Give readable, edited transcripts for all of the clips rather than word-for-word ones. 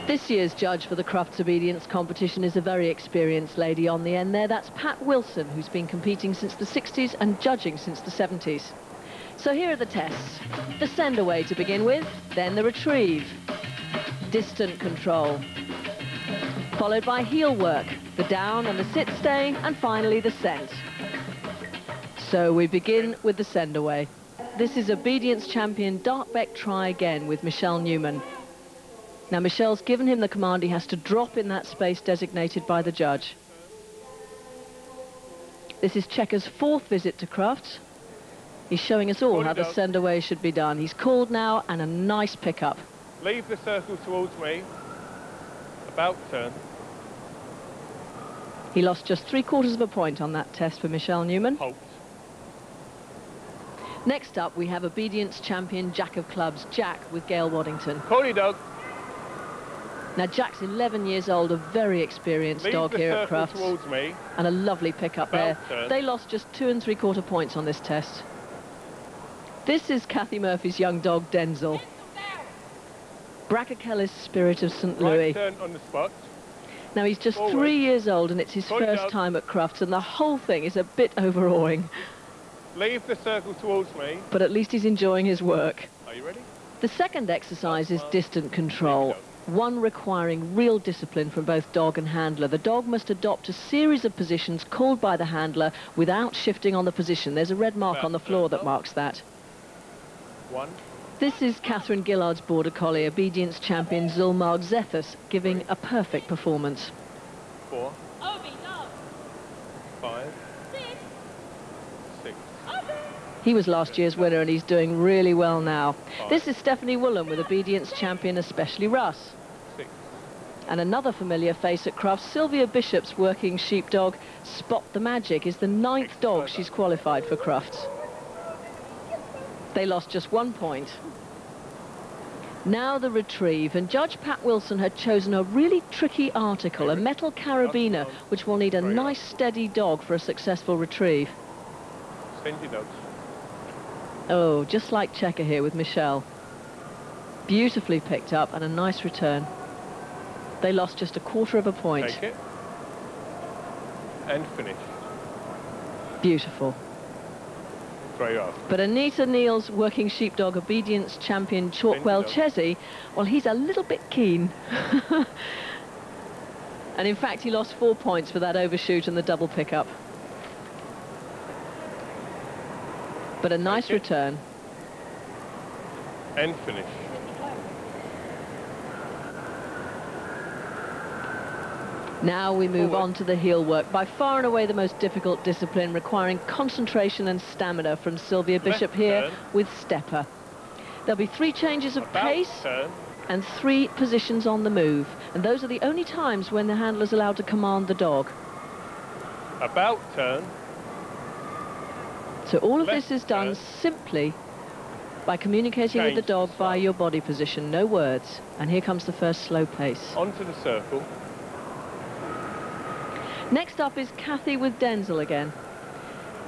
This year's judge for the Crufts obedience competition is a very experienced lady on the end there. That's Pat Wilson, who's been competing since the 60s and judging since the 70s. So here are the tests. The send away to begin with, then the retrieve, distant control, followed by heel work, the down and the sit stay, and finally the send. So we begin with the send away. This is obedience champion Darkbeck Try Again with Michelle Newman. Now Michelle's given him the command he has to drop in that space designated by the judge. This is Checker's fourth visit to Crufts. He's showing us all how the send away should be done. He's called now, and a nice pickup. Leave the circle towards me. About turn. He lost just 3/4 of a point on that test for Michelle Newman. Halt. Next up, we have obedience champion Jack of Clubs, Jack with Gail Waddington. Corny dog. Now Jack's 11 years old, a very experienced dog here at Crufts, towards me. and a lovely pickup there. Turn. They lost just 2 3/4 points on this test. This is Kathy Murphy's young dog, Denzel. Brachycelis Spirit of St. Louis. Right turn on the spot. Now he's just Forward. 3 years old, and it's his Corny first dog. time at Crufts, and the whole thing is a bit overawing. Leave the circle towards me. But at least he's enjoying his work. Are you ready? The second exercise is distant control, one requiring real discipline from both dog and handler. The dog must adopt a series of positions called by the handler without shifting on the position. There's a red mark on the floor that marks that. 1. This is Catherine Gillard's Border Collie, obedience champion Zulmar Zethus, giving a perfect performance. 4. 5. 6. He was last year's winner, and he's doing really well now. This is Stephanie Woolen with obedience champion, especially Russ. 6. And another familiar face at Crufts, Sylvia Bishop's working sheepdog, Spot the Magic, is the 9th dog she's qualified for Crufts. They lost just 1 point. Now the retrieve, and Judge Pat Wilson had chosen a really tricky article, a metal carabiner, which will need a nice steady dog for a successful retrieve. Send your dogs. Oh, just like Checker here with Michelle. Beautifully picked up, and a nice return. They lost just 1/4 of a point. Take it. And finish. Beautiful. Throw you off. But Anita Neal's working sheepdog obedience champion Chalkwell Chesney, well, he's a little bit keen. And in fact, he lost 4 points for that overshoot and the double pickup. But a nice return. And finish. Now we move on to the heel work, by far and away the most difficult discipline, requiring concentration and stamina from Sylvia Bishop here with Stepper. There'll be 3 changes of pace and 3 positions on the move, and those are the only times when the handler's allowed to command the dog. About turn. So all of this is done simply by communicating with the dog via your body position, no words. And here comes the first slow pace. Onto the circle. Next up is Kathy with Denzel again.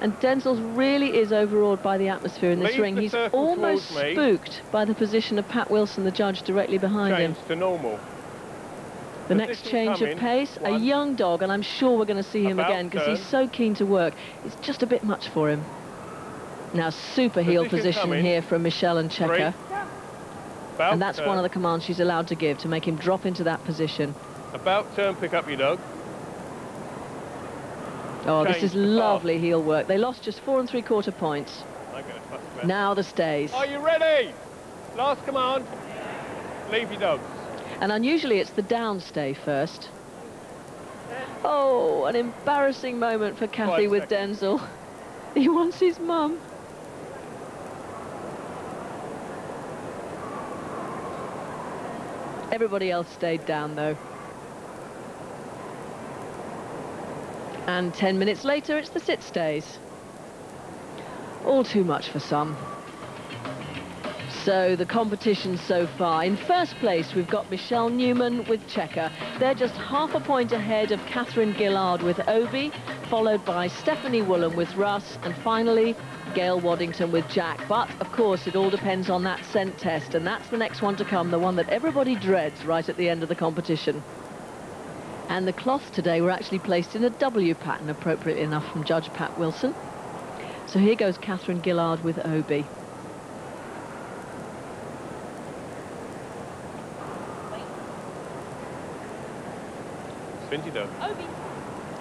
And Denzel really is overawed by the atmosphere in this ring. He's almost spooked by the position of Pat Wilson, the judge, directly behind him. Change to normal. The next change of pace, a young dog, and I'm sure we're going to see him again because he's so keen to work. It's just a bit much for him. Now, super heel position here from Michelle and Checker. And that's one of the commands she's allowed to give, to make him drop into that position. About turn, pick up your dog. Oh, this is lovely heel work. They lost just 4 3/4 points. Now the stays. Are you ready? Last command. Leave your dogs. And unusually it's the down stay first. Oh, an embarrassing moment for Kathy with Denzel. He wants his mum. Everybody else stayed down, though. And 10 minutes later, it's the sit stays. All too much for some. So the competition so far. In first place, we've got Michelle Newman with Checker. They're just 1/2 a point ahead of Catherine Gillard with Obi, followed by Stephanie Woolen with Russ, and finally Gail Waddington with Jack. But, of course, it all depends on that scent test, and that's the next one to come, the one that everybody dreads right at the end of the competition. And the cloths today were actually placed in a W pattern, appropriately enough, from Judge Pat Wilson. So here goes Catherine Gillard with Obi.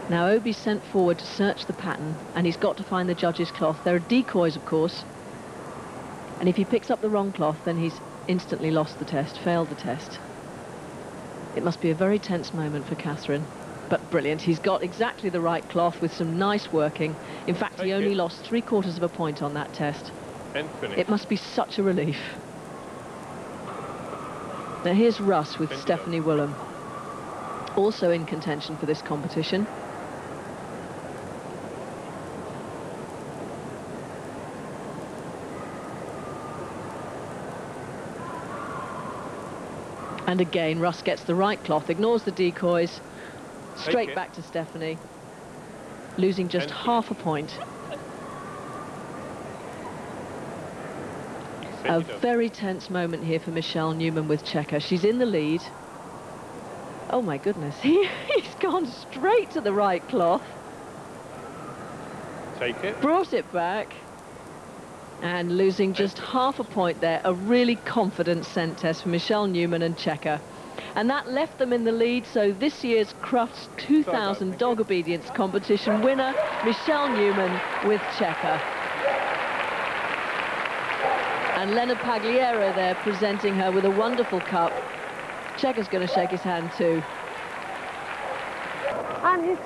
Now Obi's sent forward to search the pattern, and he's got to find the judge's cloth. There are decoys, of course, and if he picks up the wrong cloth, then he's instantly lost the test, failed the test. It must be a very tense moment for Catherine, but brilliant. He's got exactly the right cloth with some nice working. In fact, he only lost 3/4 of a point on that test. It must be such a relief. Now here's Russ with Stephanie Woolen, also in contention for this competition. And again, Russ gets the right cloth, ignores the decoys, straight back to Stephanie, losing just half a point. A very tense moment here for Michelle Newman with Checker. She's in the lead. Oh my goodness, he's gone straight to the right cloth. Take it. Brought it back. And losing just half a point there. A really confident scent test for Michelle Newman and Checker. And that left them in the lead, so this year's Crufts 2000 Dog Obedience Competition winner, Michelle Newman with Checker. And Leonard Pagliero there presenting her with a wonderful cup. Checker's going to shake his hand too. And his